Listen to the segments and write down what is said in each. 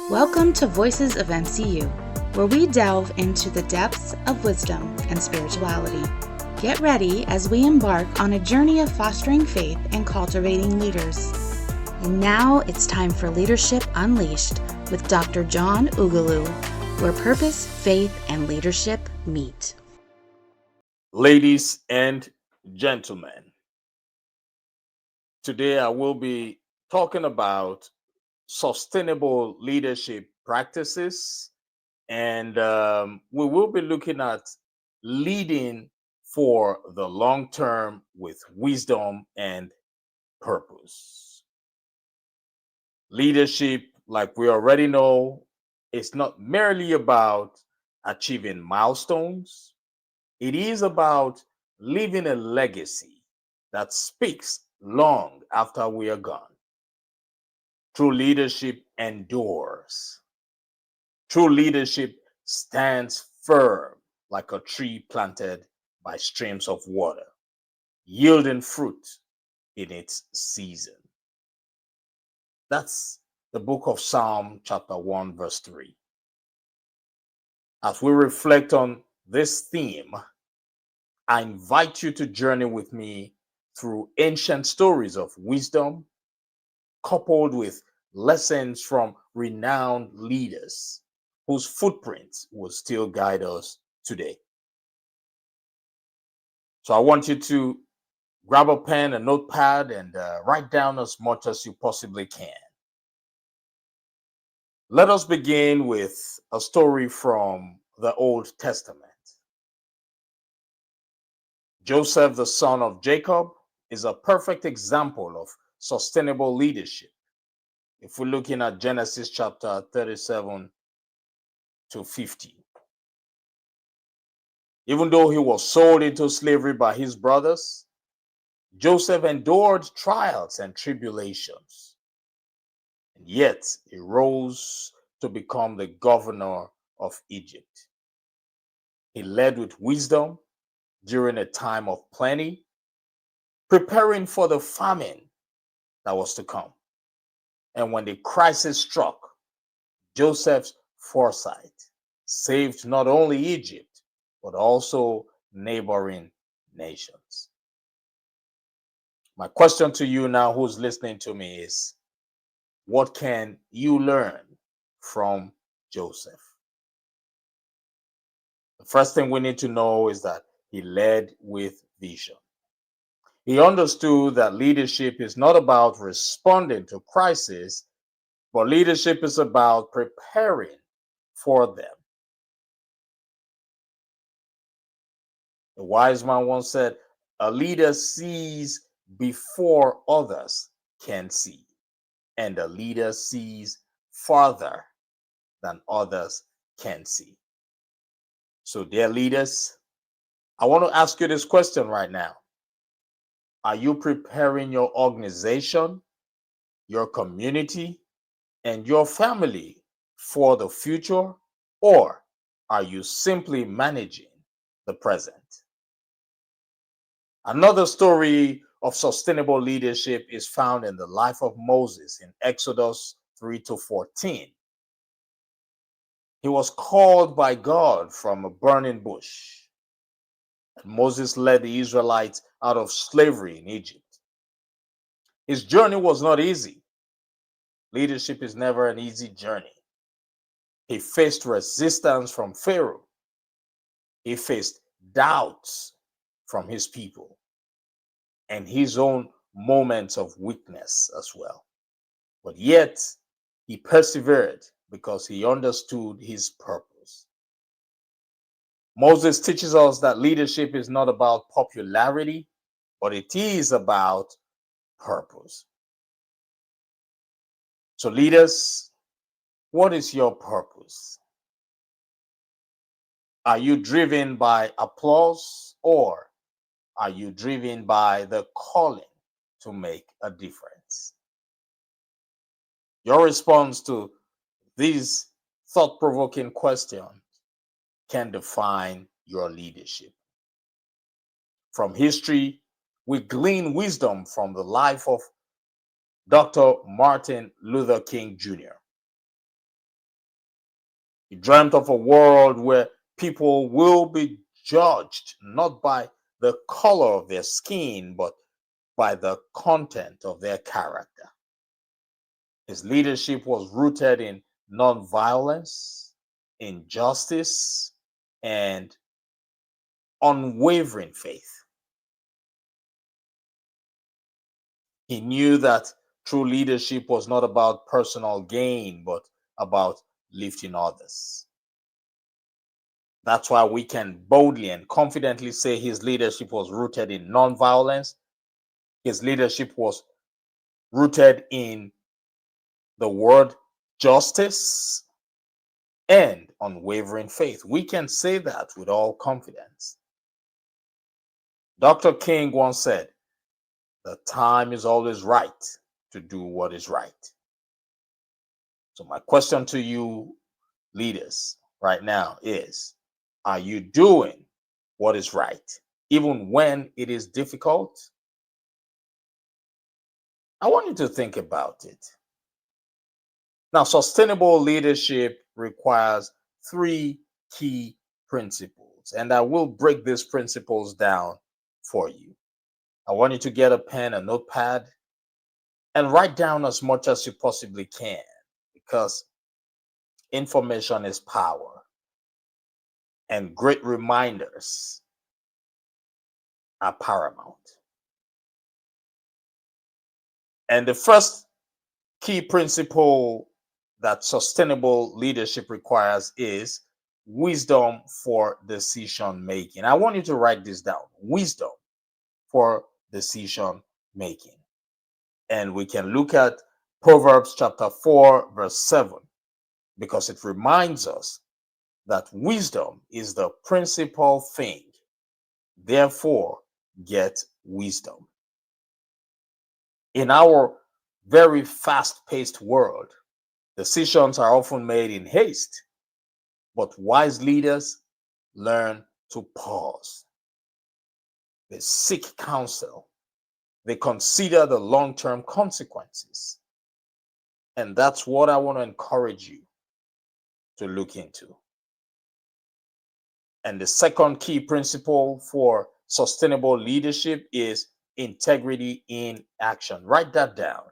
Welcome to Voices of MCU, where we delve into the depths of wisdom and spirituality. Get ready as we embark on a journey of fostering faith and cultivating leaders. And now it's time for Leadership Unleashed with Dr. John Ughulu, where purpose, faith, and leadership meet. Ladies and gentlemen, today I will be talking about sustainable leadership practices, and we will be looking at leading for the long term with wisdom and purpose. Leadership, like we already know, is not merely about achieving milestones. It is about leaving a legacy that speaks long after we are gone. True leadership endures. True leadership stands firm like a tree planted by streams of water, yielding fruit in its season. That's the book of Psalm chapter 1, verse 3. As we reflect on this theme, I invite you to journey with me through ancient stories of wisdom, coupled with lessons from renowned leaders whose footprints will still guide us today. So I want you to grab a pen, a notepad, and write down as much as you possibly can. Let us begin with a story from the Old Testament. Joseph, the son of Jacob, is a perfect example of sustainable leadership. If we're looking at Genesis chapter 37 to 50. Even though he was sold into slavery by his brothers, Joseph endured trials and tribulations. And yet he rose to become the governor of Egypt. He led with wisdom during a time of plenty, preparing for the famine that was to come. And when the crisis struck, Joseph's foresight saved not only Egypt, but also neighboring nations. My question to you now, who's listening to me, is what can you learn from Joseph? The first thing we need to know is that he led with vision. He understood that leadership is not about responding to crises, but leadership is about preparing for them. The wise man once said, a leader sees before others can see, and a leader sees farther than others can see. So, dear leaders, I want to ask you this question right now. Are you preparing your organization, your community, and your family for the future, or are you simply managing the present? Another story of sustainable leadership is found in the life of Moses in Exodus 3 to 14. He was called by God from a burning bush. And Moses led the Israelites out of slavery in Egypt. His journey was not easy. Leadership is never an easy journey. He faced resistance from Pharaoh. He faced doubts from his people and his own moments of weakness as well. But yet, he persevered because he understood his purpose. Moses teaches us that leadership is not about popularity, but it is about purpose. So, leaders, what is your purpose? Are you driven by applause, or are you driven by the calling to make a difference? Your response to these thought-provoking questions can define your leadership. From history, we glean wisdom from the life of Dr. Martin Luther King Jr. He dreamt of a world where people will be judged not by the color of their skin, but by the content of their character. His leadership was rooted in nonviolence, in justice, and unwavering faith. He knew that true leadership was not about personal gain, but about lifting others. That's why we can boldly and confidently say his leadership was rooted in nonviolence. His leadership was rooted in the word justice and unwavering faith. We can say that with all confidence. Dr. King once said, "The time is always right to do what is right." So my question to you leaders right now is, are you doing what is right, even when it is difficult? I want you to think about it. Now, sustainable leadership requires three key principles, and I will break these principles down for you. I want you to get a pen, a notepad, and write down as much as you possibly can, because information is power, and great reminders are paramount. And the first key principle that sustainable leadership requires is wisdom for decision making. I want you to write this down: wisdom for decision making. And we can look at Proverbs chapter 4, verse 7, because it reminds us that wisdom is the principal thing. Therefore, get wisdom. In our very fast-paced world, decisions are often made in haste, but wise leaders learn to pause. They seek counsel. They consider the long-term consequences. And that's what I want to encourage you to look into. And the second key principle for sustainable leadership is integrity in action. Write that down.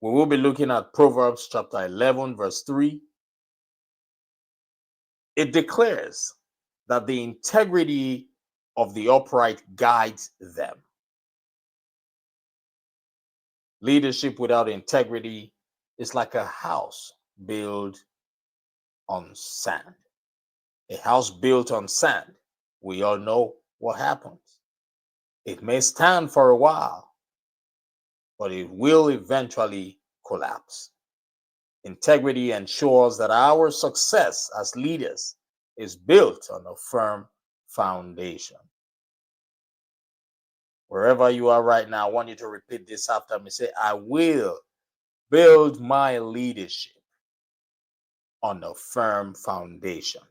We will be looking at Proverbs chapter 11, verse 3. It declares that the integrity of the upright guides them. Leadership without integrity is like a house built on sand. A house built on sand, we all know what happens. It may stand for a while, but it will eventually collapse. Integrity ensures that our success as leaders is built on a firm foundation. Wherever you are right now, I want you to repeat this after me. Say, I will build my leadership on a firm foundation.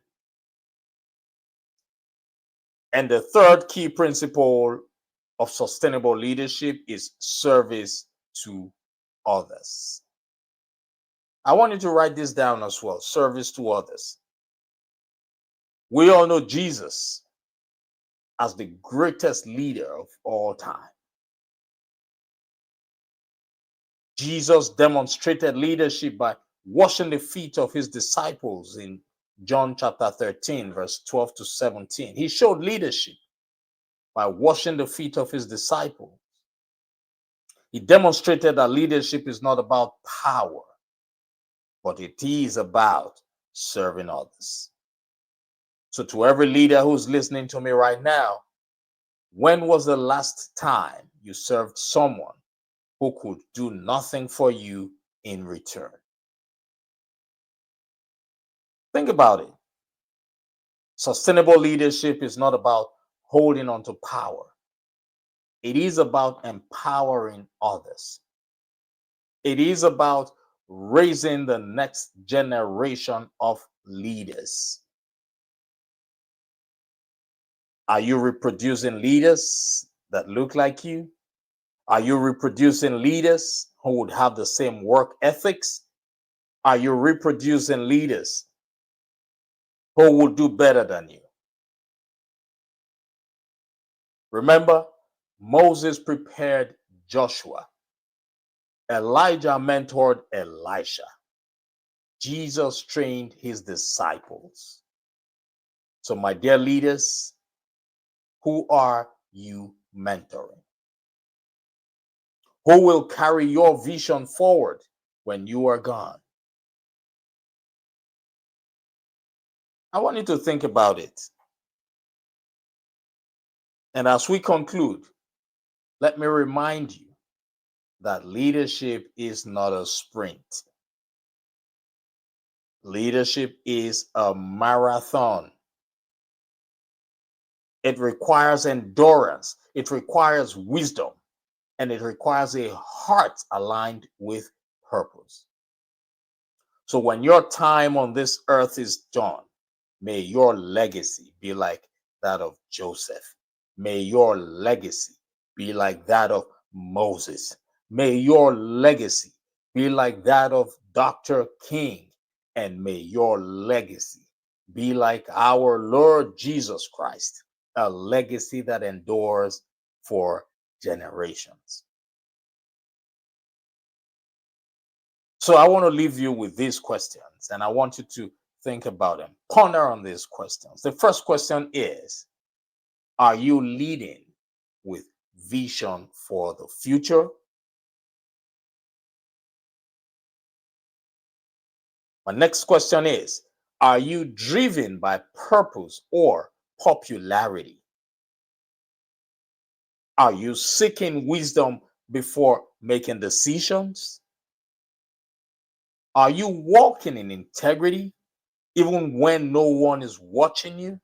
And the third key principle of sustainable leadership is service to others. I want you to write this down as well: service to others. We all know Jesus as the greatest leader of all time. Jesus demonstrated leadership by washing the feet of his disciples in John chapter 13, verse 12 to 17. He showed leadership by washing the feet of his disciples. He demonstrated that leadership is not about power, but it is about serving others. So to every leader who's listening to me right now, when was the last time you served someone who could do nothing for you in return? Think about it. Sustainable leadership is not about holding on to power. It is about empowering others. It is about raising the next generation of leaders. Are you reproducing leaders that look like you? Are you reproducing leaders who would have the same work ethics Are you reproducing leaders who will do better than you? Remember, Moses prepared Joshua. Elijah mentored Elisha. Jesus trained his disciples. So, my dear leaders, who are you mentoring? Who will carry your vision forward when you are gone? I want you to think about it. And as we conclude, let me remind you that leadership is not a sprint. Leadership is a marathon. It requires endurance, it requires wisdom, and it requires a heart aligned with purpose. So when your time on this earth is done, may your legacy be like that of Joseph. May your legacy be like that of Moses. May your legacy be like that of Dr. King. And may your legacy be like our Lord Jesus Christ, a legacy that endures for generations. So I want to leave you with these questions, and I want you to think about them. Ponder on these questions. The first question is, are you leading with vision for the future? My next question is, are you driven by purpose or popularity? Are you seeking wisdom before making decisions? Are you walking in integrity even when no one is watching you?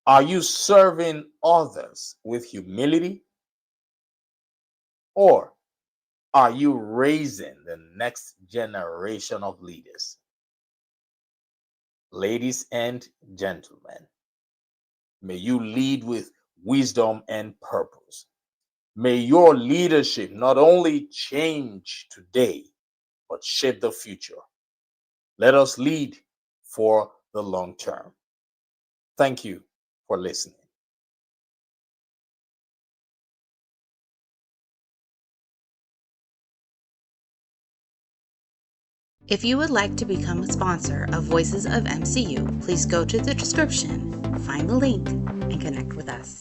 Are you serving others with humility? Or are you raising the next generation of leaders? Ladies and gentlemen, may you lead with wisdom and purpose. May your leadership not only change today, but shape the future. Let us lead for the long term. Thank you for listening. If you would like to become a sponsor of Voices of MCU, please go to the description, find the link, and connect with us.